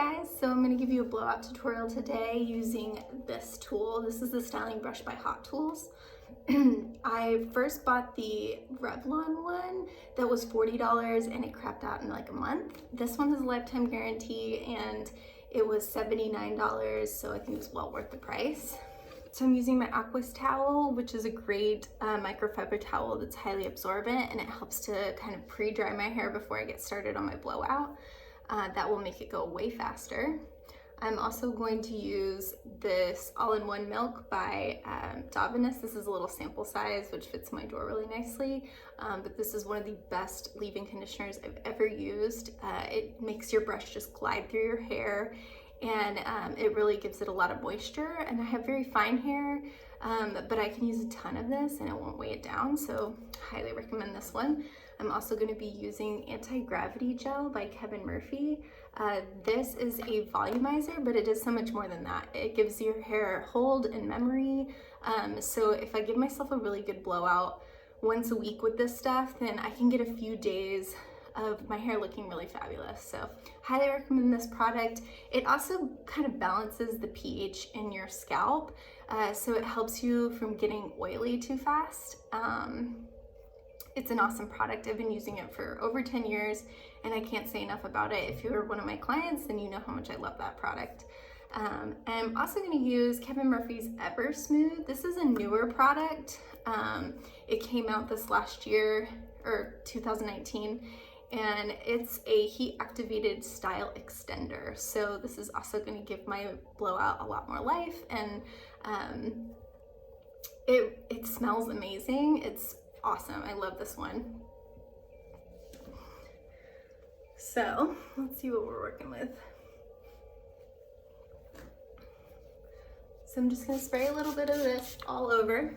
guys, so I'm going to give you a blowout tutorial today using this tool. This is the styling brush by Hot Tools. I first bought the Revlon one that was $40 and it crapped out in like a month. This one has a lifetime guarantee and it was $79, so I think it's well worth the price. So I'm using my Aquas towel, which is a great microfiber towel that's highly absorbent, and it helps to kind of pre-dry my hair before I get started on my blowout. That will make it go way faster. I'm also going to use this all-in-one milk by Davines. This is a little sample size, which fits my door really nicely. But this is one of the best leave-in conditioners I've ever used. It makes your brush just glide through your hair, and it really gives it a lot of moisture. And I have very fine hair, but I can use a ton of this and it won't weigh it down, so highly recommend this one. I'm also going to be using Anti-Gravity Gel by Kevin Murphy. This is a volumizer, but it does so much more than that. It gives your hair hold and memory. So if I give myself a really good blowout once a week with this stuff, then I can get a few days of my hair looking really fabulous. So highly recommend this product. It also kind of balances the pH in your scalp, so it helps you from getting oily too fast. It's an awesome product. I've been using it for over 10 years and I can't say enough about it. If you're one of my clients, then you know how much I love that product. I'm also going to use Kevin Murphy's Ever.Smooth. This is a newer product. It came out this last year, or 2019, and it's a heat activated style extender. So this is also going to give my blowout a lot more life, and it smells amazing. It's awesome. I love this one. So let's see what we're working with. So I'm just going to spray a little bit of this all over.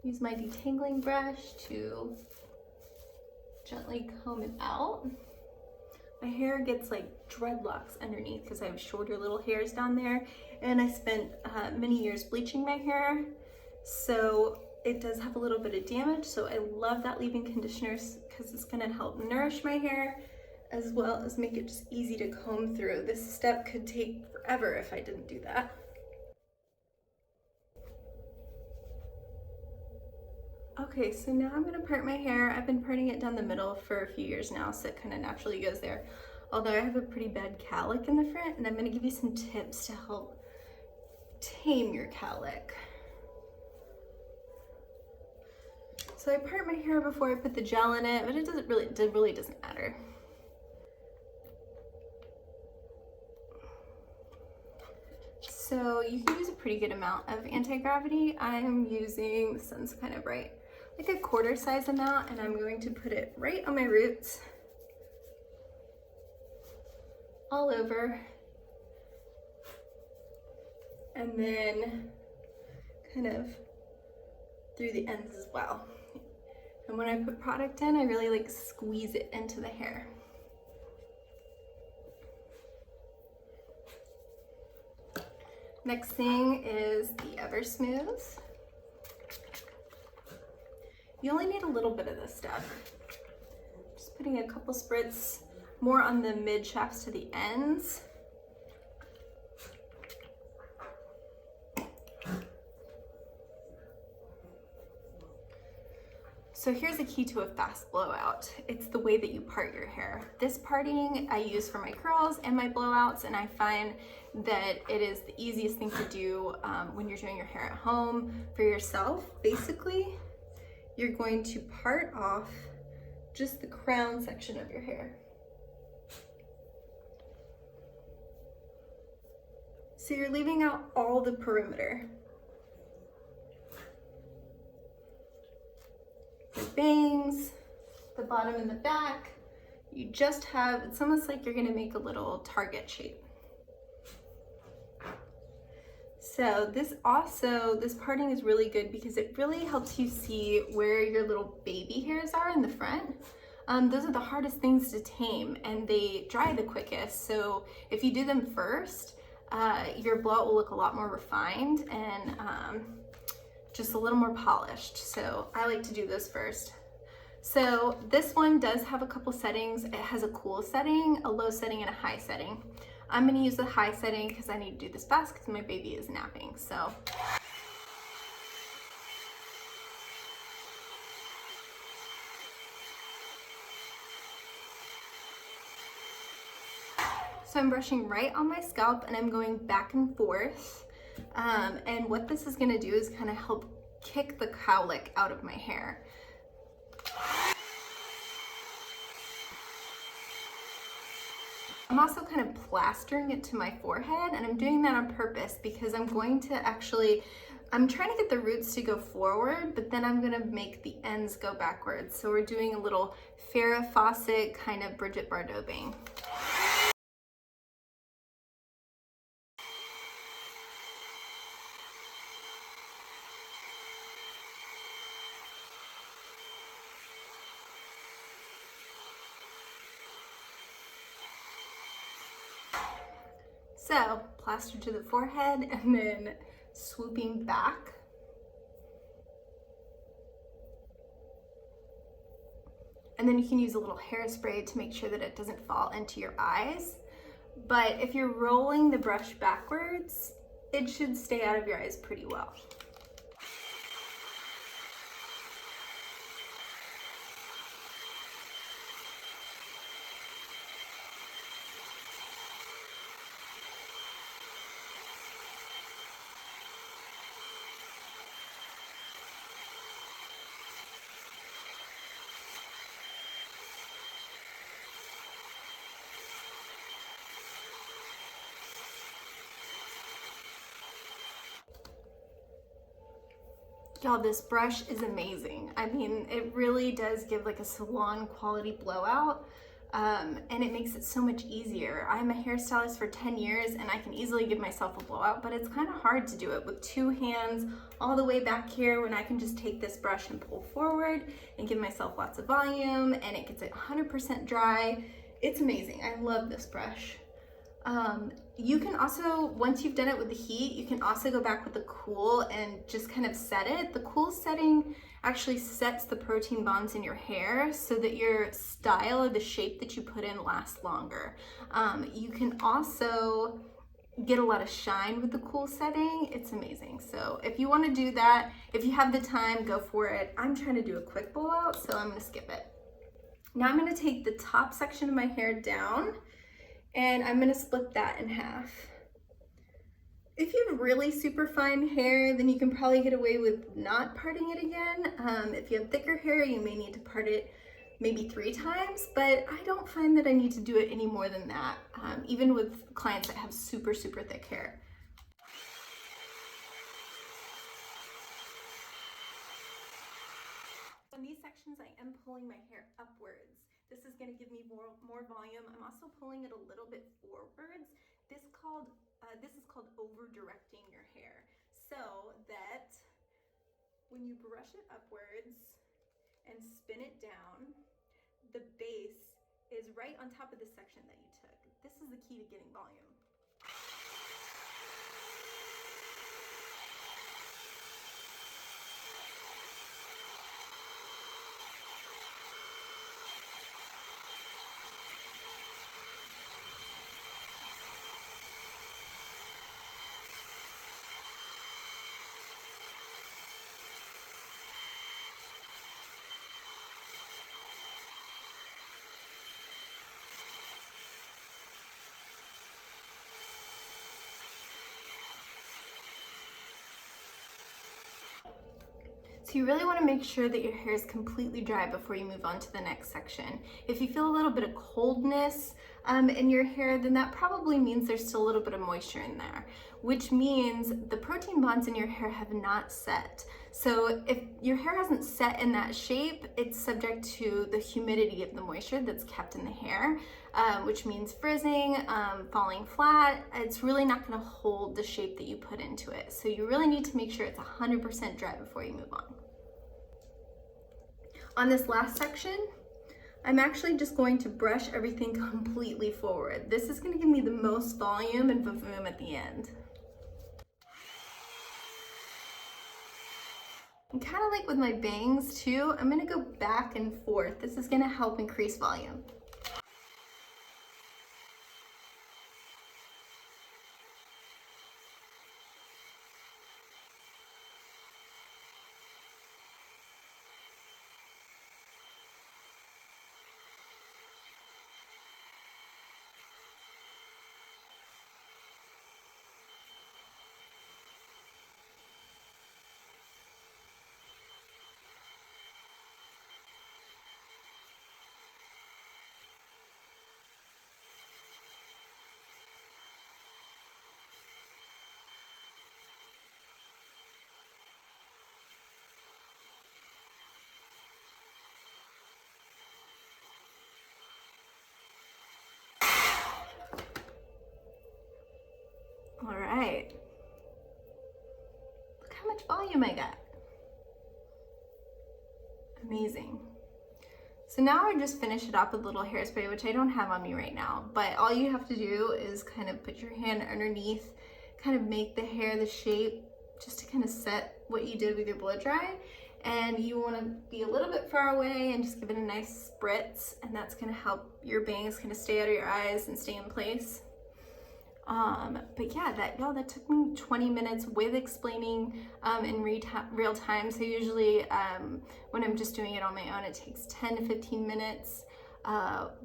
Use my detangling brush to gently comb it out. My hair gets like dreadlocks underneath because I have shorter little hairs down there, and I spent many years bleaching my hair, so it does have a little bit of damage. So I love that leave-in conditioner because it's going to help nourish my hair as well as make it just easy to comb through. This step could take forever if I didn't do that. Okay, so now I'm going to part my hair. I've been parting it down the middle for a few years now, so it kind of naturally goes there. Although I have a pretty bad cowlick in the front, and I'm going to give you some tips to help tame your cowlick. So I part my hair before I put the gel in it, but it really doesn't matter. So you can use a pretty good amount of anti-gravity. I'm using, the sun's kind of bright, like a quarter size amount, and I'm going to put it right on my roots, all over, and then kind of through the ends as well. And when I put product in, I really like squeeze it into the hair. Next thing is the Ever.Smooth. You only need a little bit of this stuff. Just putting a couple spritz more on the mid shafts to the ends. So here's the key to a fast blowout. It's the way that you part your hair. This parting I use for my curls and my blowouts, and I find that it is the easiest thing to do when you're doing your hair at home for yourself. Basically, you're going to part off just the crown section of your hair. So you're leaving out all the perimeter. The bangs, the bottom and the back, you just have, it's almost like you're gonna make a little target shape. So this parting is really good because it really helps you see where your little baby hairs are in the front. Those are the hardest things to tame, and they dry the quickest. So if you do them first, your blowout will look a lot more refined and just a little more polished. So I like to do this first. So this one does have a couple settings. It has a cool setting, a low setting, and a high setting. I'm gonna use the high setting because I need to do this fast because my baby is napping, so. So I'm brushing right on my scalp and I'm going back and forth. And what this is gonna do is kind of help kick the cowlick out of my hair. I'm also kind of plastering it to my forehead, and I'm doing that on purpose because I'm going to I'm trying to get the roots to go forward, but then I'm gonna make the ends go backwards. So we're doing a little Farrah Fawcett kind of Brigitte Bardot bang. So, plaster to the forehead and then swooping back. And then you can use a little hairspray to make sure that it doesn't fall into your eyes. But if you're rolling the brush backwards, it should stay out of your eyes pretty well. Y'all, this brush is amazing. I mean, it really does give like a salon quality blowout, and it makes it so much easier. I'm a hairstylist for 10 years and I can easily give myself a blowout, but it's kind of hard to do it with two hands all the way back here when I can just take this brush and pull forward and give myself lots of volume, and it gets it 100% dry. It's amazing. I love this brush. You can also, once you've done it with the heat, you can also go back with the cool and just kind of set it. The cool setting actually sets the protein bonds in your hair so that your style or the shape that you put in lasts longer. You can also get a lot of shine with the cool setting. It's amazing. So if you want to do that, if you have the time, go for it. I'm trying to do a quick blowout, so I'm going to skip it. Now I'm going to take the top section of my hair down, and I'm gonna split that in half. If you have really super fine hair, then you can probably get away with not parting it again. If you have thicker hair, you may need to part it maybe 3 times, but I don't find that I need to do it any more than that, even with clients that have super, super thick hair. On these sections, I am pulling my hair upwards. This is going to give me more volume. I'm also pulling it a little bit forwards. This is called over-directing your hair, so that when you brush it upwards and spin it down, the base is right on top of the section that you took. This is the key to getting volume. So you really want to make sure that your hair is completely dry before you move on to the next section. If you feel a little bit of coldness in your hair, then that probably means there's still a little bit of moisture in there, which means the protein bonds in your hair have not set. So if your hair hasn't set in that shape, it's subject to the humidity of the moisture that's kept in the hair, which means frizzing, falling flat. It's really not going to hold the shape that you put into it. So you really need to make sure it's 100% dry before you move on. On this last section, I'm actually just going to brush everything completely forward. This is going to give me the most volume and vavoom at the end. And kind of like with my bangs too, I'm gonna go back and forth. This is gonna help increase volume. All right. Look how much volume I got. Amazing. So now I just finish it up with a little hairspray, which I don't have on me right now, but all you have to do is kind of put your hand underneath, kind of make the hair the shape, just to kind of set what you did with your blow dry. And you want to be a little bit far away and just give it a nice spritz, and that's going to help your bangs kind of stay out of your eyes and stay in place. But yeah, that took me 20 minutes with explaining in real time. So usually when I'm just doing it on my own, it takes 10 to 15 minutes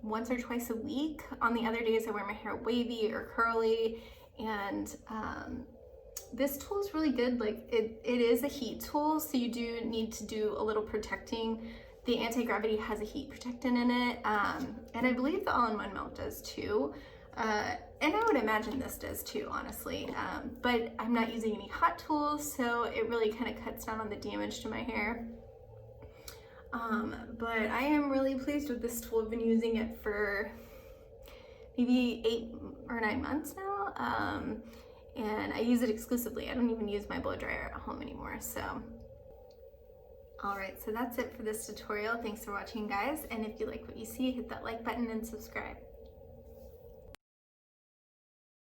once or twice a week. On the other days I wear my hair wavy or curly, and this tool is really good. Like it is a heat tool, so you do need to do a little protecting. The Anti-Gravity has a heat protectant in it, and I believe the all-in-one melt does too. And I would imagine this does too, honestly, but I'm not using any hot tools, so it really kind of cuts down on the damage to my hair. But I am really pleased with this tool. I've been using it for maybe 8 or 9 months now, and I use it exclusively. I don't even use my blow dryer at home anymore, so. Alright, so that's it for this tutorial. Thanks for watching, guys, and if you like what you see, hit that like button and subscribe.